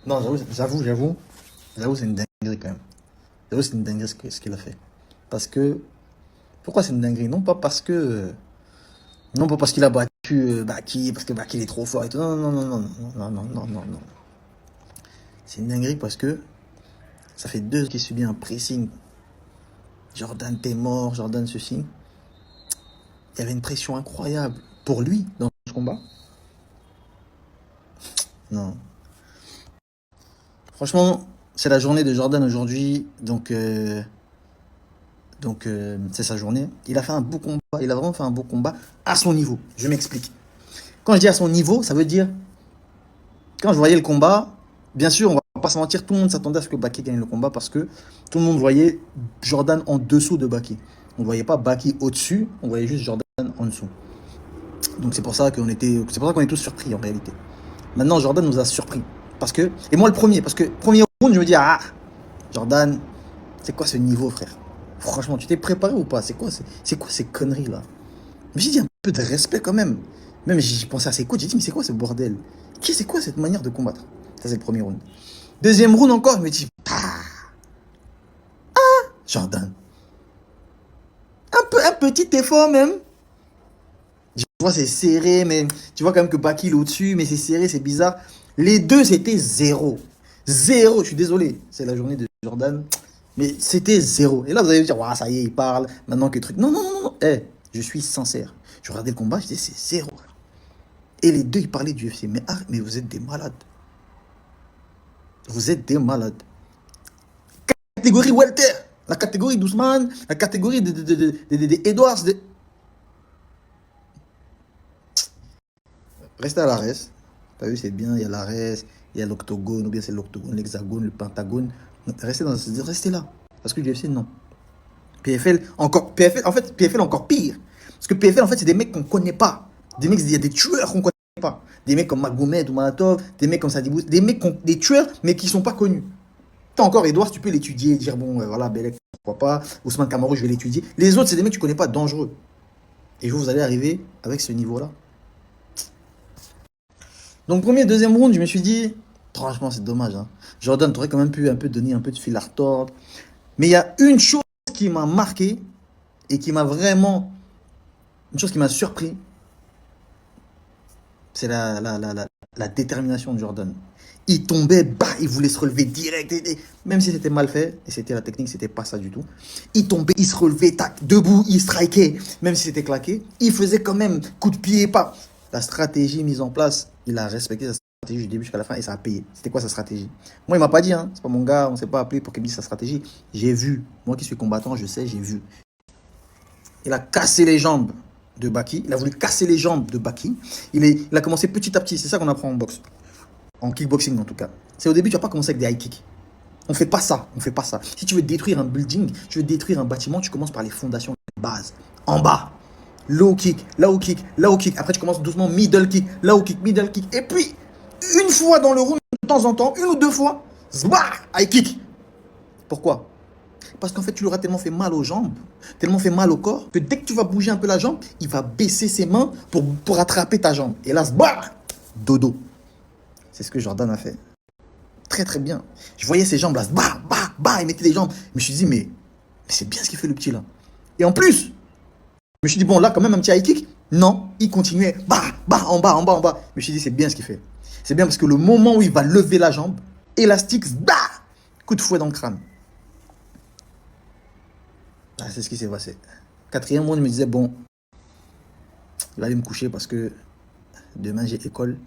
Non, j'avoue, c'est une dinguerie quand même. J'avoue, c'est une dinguerie ce qu'il a fait. Parce que, pourquoi c'est une dinguerie? Non pas parce qu'il a battu Baki, parce que Baki il est trop fort et tout. Non, non, non, non, non, non, non, non, non, non. C'est une dinguerie parce que ça fait 2 ans qu'il subit un pressing. Jordan, t'es mort, Jordan, ceci. Il y avait une pression incroyable pour lui dans ce combat. Non. Franchement, c'est la journée de Jordan aujourd'hui. Donc, c'est sa journée. Il a fait un beau combat. Il a vraiment fait un beau combat à son niveau. Je m'explique. Quand je dis à son niveau, ça veut dire, quand je voyais le combat, bien sûr, on va pas se mentir, tout le monde s'attendait à ce que Baki gagne le combat parce que tout le monde voyait Jordan en dessous de Baki. On ne voyait pas Baki au-dessus, on voyait juste Jordan en dessous. Donc c'est pour ça qu'on est tous surpris en réalité. Maintenant, Jordan nous a surpris. Et moi le premier, parce que premier round, je me dis, ah, Jordan, c'est quoi ce niveau, frère? Franchement, tu t'es préparé ou pas? C'est quoi ces conneries là? Je me suis dit un peu de respect quand même. Même j'ai pensé à ses coachs, j'ai dit, mais c'est quoi ce bordel? C'est quoi cette manière de combattre? Ça, c'est le premier round. Deuxième round encore, je me dis, Jordan, un petit effort même. Tu vois, c'est serré, mais tu vois quand même que Baki est au-dessus, mais c'est serré, c'est bizarre. Les deux, c'était zéro. Zéro, je suis désolé. C'est la journée de Jordan. Mais c'était zéro. Et là, vous allez me dire, ouais, ça y est, il parle. Maintenant que truc. Non, non, non, non. Eh, je suis sincère. Je regardais le combat, je disais, c'est zéro. Et les deux, ils parlaient du UFC. Mais vous êtes des malades. Vous êtes des malades. Catégorie Walter. La catégorie d'Ousmane. La catégorie de Edwards. Restez à l'ARES. T'as vu, c'est bien, il y a l'ARES, il y a l'octogone, ou bien c'est l'octogone, l'hexagone, le pentagone. Restez là. Parce que l'UFC, non. PFL, en fait, PFL encore pire. Parce que PFL, en fait, c'est des mecs qu'on connaît pas. Il y a des tueurs qu'on connaît pas. Des mecs comme Magomed ou Malatov, des mecs comme Sadibous, des tueurs, mais qui sont pas connus. T'as encore Edouard, tu peux l'étudier, dire, bon, voilà, Belek, pourquoi pas. Ousmane Camaro, je vais l'étudier. Les autres, c'est des mecs que tu connais pas, dangereux. Et vous allez arriver avec ce niveau-là. Donc, premier, deuxième round, je me suis dit, franchement, c'est dommage. Hein. Jordan, t'aurais quand même pu un peu donner un peu de fil à retordre. Mais il y a une chose qui m'a marqué et qui m'a vraiment. Une chose qui m'a surpris, c'est la détermination de Jordan. Il tombait bas, il voulait se relever direct. Même si c'était mal fait, et c'était la technique, c'était pas ça du tout. Il tombait, il se relevait, tac, debout, il strikait. Même si c'était claqué, il faisait quand même coup de pied, pas. La stratégie mise en place, il a respecté sa stratégie du début jusqu'à la fin et ça a payé. C'était quoi sa stratégie? Moi, il m'a pas dit, hein. C'est pas mon gars, on s'est pas appelé pour qu'il me dise sa stratégie. J'ai vu. Moi qui suis combattant, je sais, j'ai vu. Il a cassé les jambes de Baki. Il a voulu casser les jambes de Baki. Il a commencé petit à petit. C'est ça qu'on apprend en boxe. En kickboxing, en tout cas. C'est au début, tu vas pas commencer avec des high kicks. On fait pas ça. On fait pas ça. Si tu veux détruire un building, tu veux détruire un bâtiment, tu commences par les fondations, les bases. En bas. Low kick, low kick, low kick. Après, tu commences doucement middle kick, low kick, middle kick. Et puis, une fois dans le round, de temps en temps, une ou deux fois, zbah, high kick. Pourquoi? Parce qu'en fait, tu lui auras tellement fait mal aux jambes, tellement fait mal au corps, que dès que tu vas bouger un peu la jambe, il va baisser ses mains pour attraper ta jambe. Et là, bah, dodo. C'est ce que Jordan a fait. Très très bien. Je voyais ses jambes là, bah, bah, bah, il mettait les jambes. Je me suis dit, mais c'est bien ce qu'il fait le petit là. Et en plus, je me suis dit, bon, là, quand même, un petit high kick. Non, il continuait, bah, bah, en bas, en bas, en bas. Je me suis dit, c'est bien ce qu'il fait. C'est bien parce que le moment où il va lever la jambe, élastique, bah, coup de fouet dans le crâne. Ah, c'est ce qui s'est passé. Quatrième round, je me disais, bon, il va aller me coucher parce que demain j'ai école.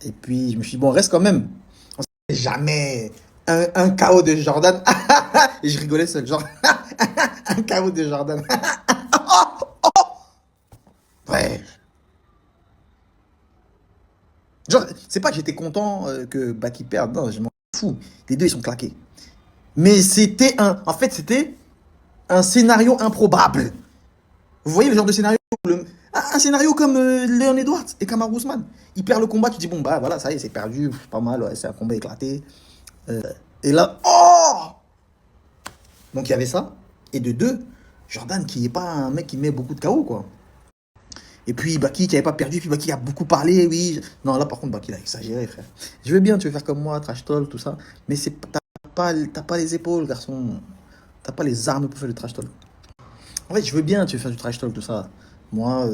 Et puis je me suis dit, bon, reste quand même. On sait jamais. Un KO de Jordan. Et je rigolais seul, genre, un KO de Jordan. Ouais. Genre, c'est pas que j'étais content que Baki perde, non, je m'en fous. Les deux, ils sont claqués. Mais en fait, c'était un scénario improbable. Vous voyez le genre de scénario un scénario comme Leon Edwards et Kamaru Usman. Il perd le combat, tu dis bon bah voilà, ça y est, c'est perdu, pas mal, ouais, c'est un combat éclaté. Et là, oh. Donc il y avait ça. Et de deux, Jordan qui est pas un mec qui met beaucoup de KO quoi. Et puis Baki qui avait pas perdu, puis Baki a beaucoup parlé, oui. Non, là par contre, Baki il a exagéré, frère. Je veux bien, tu veux faire comme moi, trash talk, tout ça, mais t'as pas les épaules, garçon. T'as pas les armes pour faire du trash talk. En fait, je veux bien, tu veux faire du trash talk, tout ça. Moi,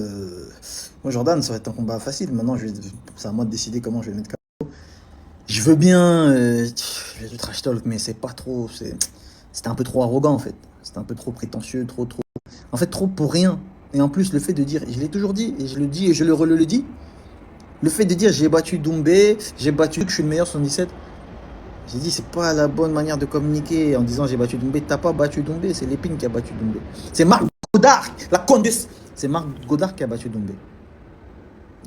moi Jordan, ça va être un combat facile. Maintenant, c'est à moi de décider comment je vais mettre. Je veux bien du trash talk, mais c'est pas trop. C'était un peu trop arrogant en fait. C'était un peu trop prétentieux, trop. En fait, trop pour rien. Et en plus, le fait de dire, je l'ai toujours dit, et je le dis, et je le dis, le fait de dire j'ai battu Doumbé, j'ai battu que je suis le meilleur 77, j'ai dit c'est pas la bonne manière de communiquer en disant j'ai battu Doumbé. T'as pas battu Doumbé, c'est Lépine qui a battu Doumbé. C'est Marc Godard, la Condus. C'est Marc Godard qui a battu Doumbé.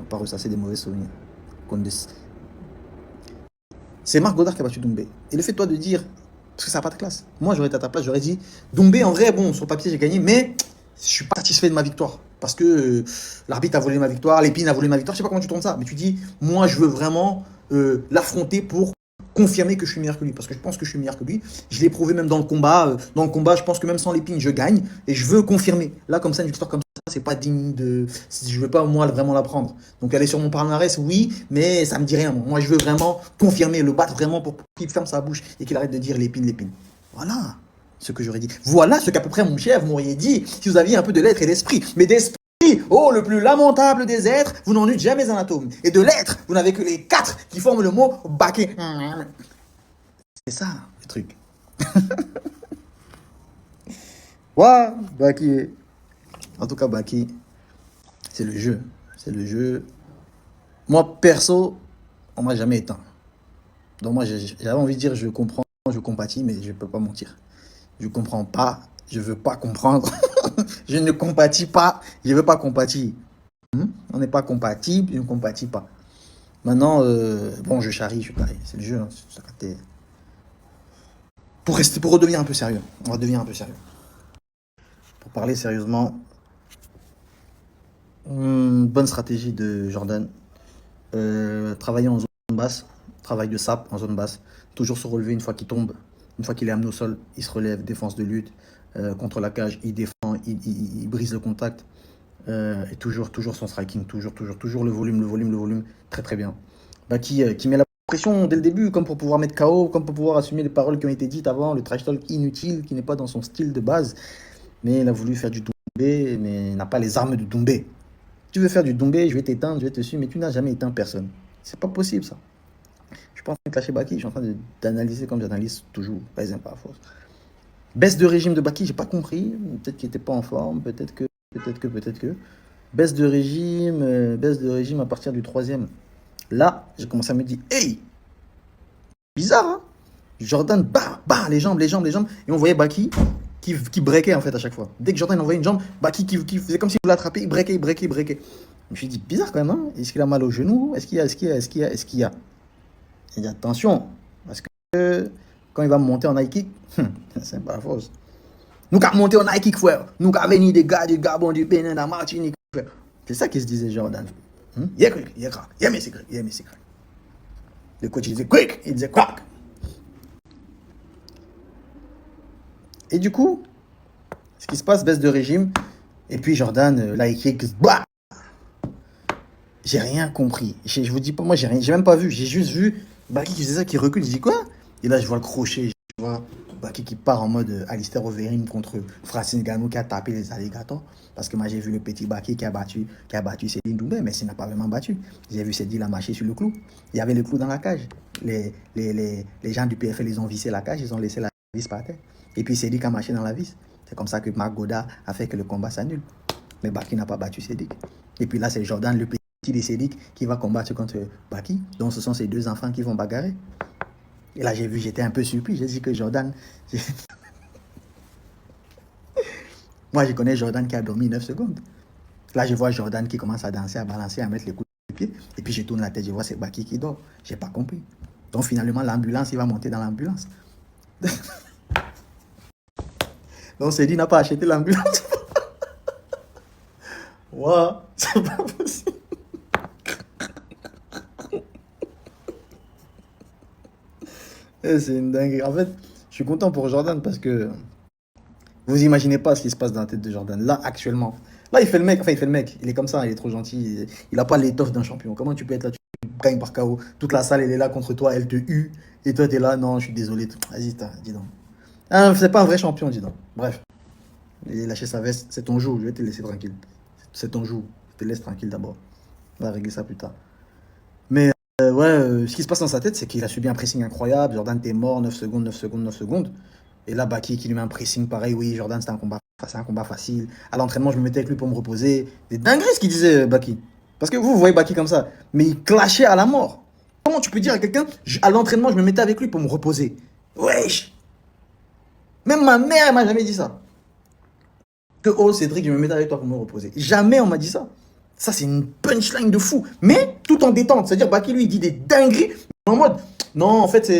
On pas ça, c'est des mauvais souvenirs. Condus. C'est Marc Godard qui a battu Doumbé. Et le fait, toi, de dire, parce que ça n'a pas de classe. Moi, j'aurais été à ta place, j'aurais dit, Doumbé, en vrai, bon, sur le papier, j'ai gagné, mais je suis pas satisfait de ma victoire. Parce que l'arbitre a volé ma victoire, Lépine a volé ma victoire, je sais pas comment tu tournes ça, mais tu dis, moi, je veux vraiment l'affronter pour confirmer que je suis meilleur que lui. Parce que je pense que je suis meilleur que lui. Je l'ai prouvé même dans le combat. Dans le combat, je pense que même sans Lépine, je gagne. Et je veux confirmer. Là, comme ça, une victoire comme ça, c'est pas digne de. Je veux pas, moi, vraiment la prendre. Donc, elle est sur mon palmarès, oui, mais ça me dit rien. Moi, je veux vraiment confirmer, le battre vraiment pour qu'il ferme sa bouche et qu'il arrête de dire Lépine. Voilà ce que j'aurais dit. Voilà ce qu'à peu près mon chef m'aurait dit si vous aviez un peu de l'être et d'esprit. Mais d'esprit, oh, le plus lamentable des êtres, vous n'en eûtes jamais un atome. Et de l'être, vous n'avez que les 4 qui forment le mot baquet. C'est ça, le truc. Ouais, Baki. En tout cas, Baki, c'est le jeu. C'est le jeu. Moi, perso, on m'a jamais éteint. Donc moi, j'avais envie de dire, je comprends, je compatis, mais je peux pas mentir. Je comprends pas, je veux pas comprendre. Je ne compatis pas, je veux pas compatir. On n'est pas compatible, je ne compatis pas. Maintenant, bon, je charrie, je pareil, c'est le jeu. Hein, pour redevenir un peu sérieux, on va devenir un peu sérieux. Pour parler sérieusement, bonne stratégie de Jordan. Travailler en zone basse, travail de sap en zone basse, toujours se relever une fois qu'il tombe, une fois qu'il est amené au sol, il se relève, défense de lutte, contre la cage, il défend, il brise le contact, et toujours son striking, toujours le volume, très bien. Bah, qui met la pression dès le début, comme pour pouvoir mettre KO, comme pour pouvoir assumer les paroles qui ont été dites avant, le trash talk inutile qui n'est pas dans son style de base, mais il a voulu faire du Doumbé, mais il n'a pas les armes de Doumbé. Tu veux faire du Doumbé, je vais t'éteindre, je vais te suivre, mais tu n'as jamais éteint personne. C'est pas possible ça. Je suis pas en train de clasher Baki, je suis en train d'analyser comme j'analyse toujours, pas les pas à force. Baisse de régime de Baki, j'ai pas compris. Peut-être qu'il était pas en forme, peut-être que. Baisse de régime à partir du troisième. Là, j'ai commencé à me dire, hey, bizarre, hein? Jordan, les jambes. Et on voyait Baki qui breakait en fait à chaque fois. Dès que Jordan envoyait une jambe, Baki qui faisait comme s'il voulait l'attraper, il breakait. Je me suis dit, bizarre quand même, hein? Est-ce qu'il a mal au genou? Est-ce qu'il y a? Il dit attention, parce que quand il va monter en high kick, c'est pas fausse. Nous avons monté en high kick, frère. Nous avons venu des gars du Gabon, du Bénin, de la Martinique, frère. C'est ça qu'il se disait, Jordan. Mais c'est quick. Le coach, il disait quick, il disait crack. Et du coup, ce qui se passe, baisse de régime. Et puis Jordan, là, il kick, bah. J'ai rien compris. Je vous dis pas, moi, j'ai même pas vu. J'ai juste vu Baki qui faisait ça, qui recule. Je dis quoi? Et là, je vois le crochet. Je vois Baki qui part en mode Alistair Overeem contre Francine Ngannou qui a tapé les alligators. Parce que moi, j'ai vu le petit Baki qui a battu Céline Doumbé, mais il n'a pas vraiment battu. J'ai vu Céline marcher sur le clou. Il y avait le clou dans la cage. Les gens du PFL, ils ont vissé la cage, ils ont laissé la vis par terre. Et puis Cédric a marché dans la vis. C'est comme ça que Marc Godard a fait que le combat s'annule. Mais Baki n'a pas battu Cédric. Et puis là, c'est Jordan, le petit de Cédric, qui va combattre contre Baki. Donc ce sont ces deux enfants qui vont bagarrer. Et là, j'étais un peu surpris. J'ai dit que Jordan... Moi, je connais Jordan qui a dormi 9 secondes. Là, je vois Jordan qui commence à danser, à balancer, à mettre les coups de pied. Et puis, je tourne la tête, je vois c'est Baki qui dort. Je n'ai pas compris. Donc, finalement, l'ambulance, il va monter dans l'ambulance. Donc, Cédric n'a pas acheté l'ambulance. Wow, c'est pas possible. C'est une dinguerie. En fait, je suis content pour Jordan parce que vous imaginez pas ce qui se passe dans la tête de Jordan. Là, actuellement, Là, il fait le mec. Enfin, il fait le mec. Il est comme ça, il est trop gentil. Il n'a pas l'étoffe d'un champion. Comment tu peux être là, tu gagnes par KO. Toute la salle, elle est là contre toi, elle te hue. Et toi, tu es là, non, je suis désolé. Vas-y, dis donc. Ah, c'est pas un vrai champion, dis donc. Bref, il a lâché sa veste. C'est ton jour, je vais te laisser tranquille. C'est ton jour. Je te laisse tranquille d'abord. On va régler ça plus tard. Mais ouais, ce qui se passe dans sa tête, c'est qu'il a subi un pressing incroyable. Jordan, t'es mort, 9 secondes, 9 secondes, 9 secondes. Et là, Baki qui lui met un pressing pareil. Oui, Jordan, c'est un combat facile. À l'entraînement, je me mettais avec lui pour me reposer. Des dingueries ce qu'il disait, Baki. Parce que vous voyez Baki comme ça. Mais il clashait à la mort. Comment tu peux dire à quelqu'un, à l'entraînement, je me mettais avec lui pour me reposer? Wesh! Même ma mère, elle m'a jamais dit ça. Que oh, Cédric, je me mettais avec toi pour me reposer. Jamais on m'a dit ça. Ça, c'est une punchline de fou. Mais tout en détente. C'est-à-dire, Baki, lui, il dit des dingueries. En mode, non, en fait,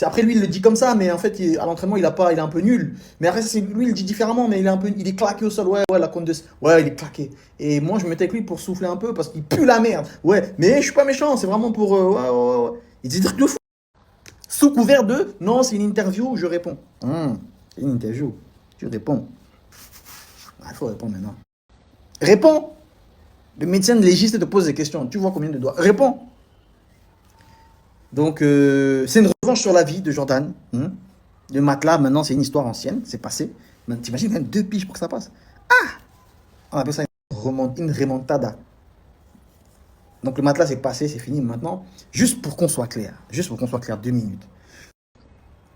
après lui, il le dit comme ça, mais en fait, à l'entraînement, il est un peu nul. Mais après, lui, il le dit différemment, mais il est claqué au sol. Ouais, ouais, la compte de. Ouais, il est claqué. Et moi, je me mettais avec lui pour souffler un peu parce qu'il pue la merde. Ouais, mais je suis pas méchant, c'est vraiment pour. Ouais, ouais, ouais. Il dit des trucs de fou. Sous couvert de. Non, c'est une interview, je réponds. C'est une interview. Je réponds. Il faut répondre maintenant. Réponds. Le médecin légiste te pose des questions. Tu vois combien de doigts. Réponds. Donc, c'est une revanche sur la vie de Jordan. Le matelas, maintenant, c'est une histoire ancienne. C'est passé. T'imagines quand même 2 piges pour que ça passe. Ah! On appelle ça une remontada. Donc, le matelas, c'est passé, c'est fini. Maintenant, juste pour qu'on soit clair. Juste pour qu'on soit clair, 2 minutes.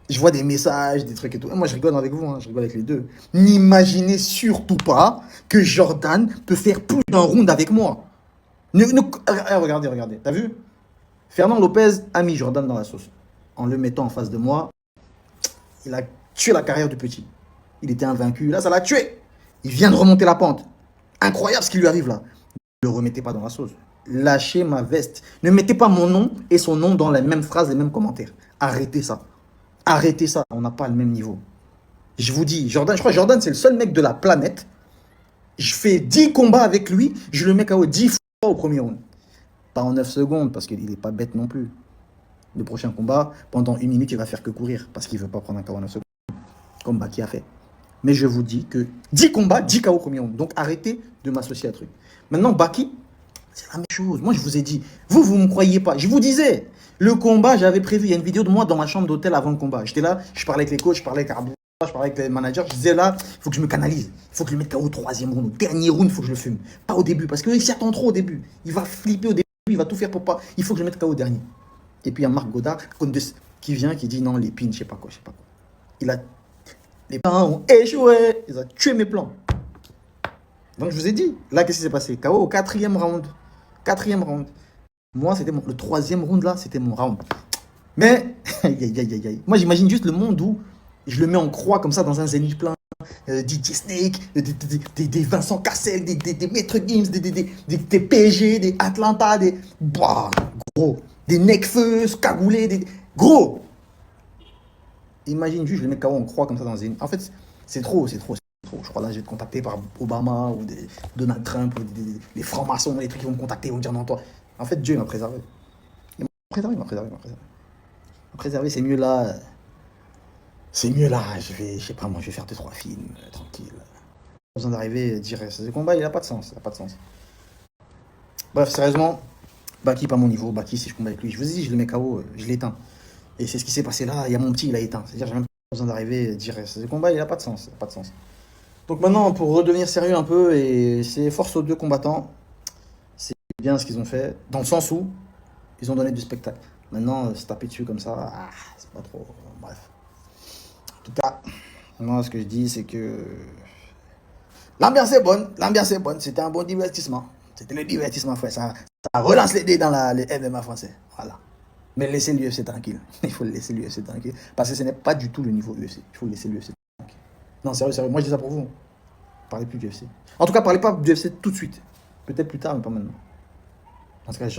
Je vois des messages, des trucs et tout. Moi, je rigole avec vous, hein, je rigole avec les deux. N'imaginez surtout pas que Jordan peut faire plus d'un round avec moi. Regardez, regardez. T'as vu? Fernand Lopez a mis Jordan dans la sauce. En le mettant en face de moi, il a tué la carrière du petit. Il était invaincu. Là, ça l'a tué. Il vient de remonter la pente. Incroyable ce qui lui arrive là. Ne le remettez pas dans la sauce. Lâchez ma veste. Ne mettez pas mon nom et son nom dans les mêmes phrases, les mêmes commentaires. Arrêtez ça. Arrêtez ça. On n'a pas le même niveau. Je vous dis, Jordan, je crois que Jordan, c'est le seul mec de la planète. Je fais 10 combats avec lui. Je le mets KO 10 fois au premier round. Pas en 9 secondes, parce qu'il n'est pas bête non plus. Le prochain combat, pendant 1 minute, il va faire que courir, parce qu'il ne veut pas prendre un KO en 9 secondes, comme Baki a fait. Mais je vous dis que 10 combats, 10 KO au premier round. Donc arrêtez de m'associer à truc. Maintenant, Baki, c'est la même chose. Moi, je vous ai dit, vous ne me croyez pas. Je vous disais, le combat, j'avais prévu, il y a une vidéo de moi dans ma chambre d'hôtel avant le combat. J'étais là, je parlais avec les coachs, je parlais avec Arbo, je parlais avec les managers. Je disais là, il faut que je me canalise. Il faut que je le mette KO au 3e round. Au dernier round, il faut que je le fume. Pas au début, parce qu'il s'y attend trop au début. Il va flipper au début. Il va tout faire pour pas. Il faut que je le mette KO au dernier. Et puis il y a Marc Godard qui vient, qui dit non, les pins, je sais pas quoi, je sais pas quoi. Les plans ont échoué. Ils ont tué mes plans. Donc je vous ai dit, là, qu'est-ce qui s'est passé? KO au 4e round. 4e round. Moi, c'était le 3e round là, c'était mon round. Mais, moi, j'imagine juste le monde où je le mets en croix comme ça dans un zénith plein. DJ Snake, des Vincent Cassel, des Maître Gims, des PSG, des Atlanta, bah, gros, des Necfeu, cagoulés, gros. Imagine juste, je le mets KO en croix comme ça dans une. En fait, c'est trop. Je crois là, je vais être contacté par Obama ou Donald Trump ou des francs-maçons, les trucs qui vont me contacter, ils vont me dire non, toi. En fait, Dieu m'a préservé. Il m'a préservé, c'est mieux là. C'est mieux là, je sais pas, moi, je vais faire 2-3 films, tranquille. Pas besoin d'arriver et dire, ce combat, il a pas de sens, Bref, sérieusement, Baki, pas mon niveau. Baki, si je combat avec lui, je vous ai dit, je le mets KO, je l'éteins. Et c'est ce qui s'est passé là, il y a mon petit, il a éteint. C'est-à-dire, j'ai même pas besoin d'arriver et dire, ce combat, il a pas de sens, Donc maintenant, pour redevenir sérieux un peu, et c'est force aux 2 combattants, c'est bien ce qu'ils ont fait, dans le sens où ils ont donné du spectacle. Maintenant, se taper dessus comme ça, c'est pas trop, bref. En tout cas, moi, ce que je dis, c'est que l'ambiance est bonne, c'était un bon divertissement. C'était le divertissement, frère. Ça relance les dés dans le MMA français. Voilà. Mais laissez l'UFC tranquille. Il faut laisser l'UFC tranquille. Parce que ce n'est pas du tout le niveau UFC. Il faut laisser l'UFC tranquille. Non, sérieux. Moi, je dis ça pour vous. Parlez plus d'UFC. En tout cas, parlez pas d'UFC tout de suite. Peut-être plus tard, mais pas maintenant. En tout cas,